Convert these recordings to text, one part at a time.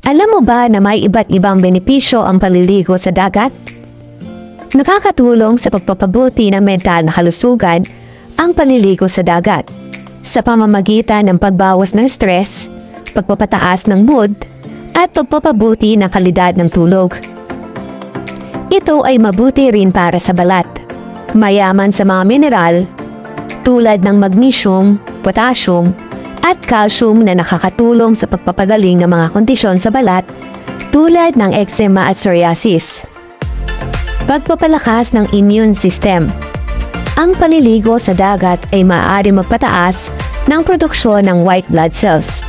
Alam mo ba na may iba't ibang benepisyo ang paliligo sa dagat? Nakakatulong sa pagpapabuti ng mental na kalusugan ang paliligo sa dagat sa pamamagitan ng pagbawas ng stress, pagpapataas ng mood, at pagpapabuti ng kalidad ng tulog. Ito ay mabuti rin para sa balat. Mayaman sa mga mineral tulad ng magnesium, potassium, at calcium na nakakatulong sa pagpapagaling ng mga kondisyon sa balat tulad ng eczema at psoriasis. Pagpapalakas ng immune system. Ang paliligo sa dagat ay maaari magpataas ng produksyon ng white blood cells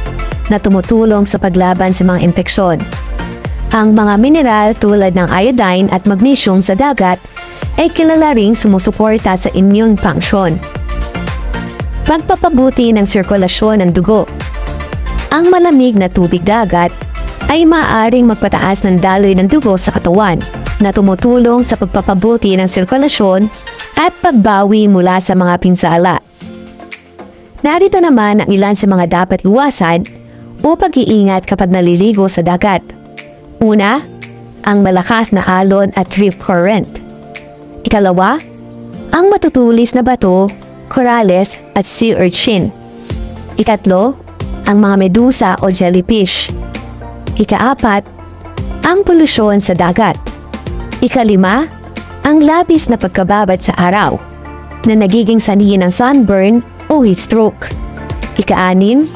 na tumutulong sa paglaban sa mga impeksyon. Ang mga mineral tulad ng iodine at magnesium sa dagat ay kilala ring sumusuporta sa immune function. Pagpapabuti ng sirkulasyon ng dugo. Ang malamig na tubig dagat ay maaaring magpataas ng daloy ng dugo sa katawan na tumutulong sa pagpapabuti ng sirkulasyon at pagbawi mula sa mga pinsala. Narito naman ang ilan sa mga dapat iwasan o pag-iingat kapag naliligo sa dagat. Una, ang malakas na alon at rip current. Ikalawa, ang matutulis na bato, corales at sea urchin. Ikatlo, ang mga medusa o jellyfish. Ikaapat, ang polusyon sa dagat. Ikalima, ang labis na pagkababad sa araw na nagiging sanhi ng sunburn o heat stroke. Ikaanim,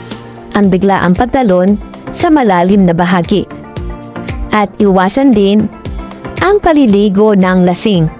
ang biglaang pagtalon sa malalim na bahagi. At iwasan din ang paliligo ng lasing.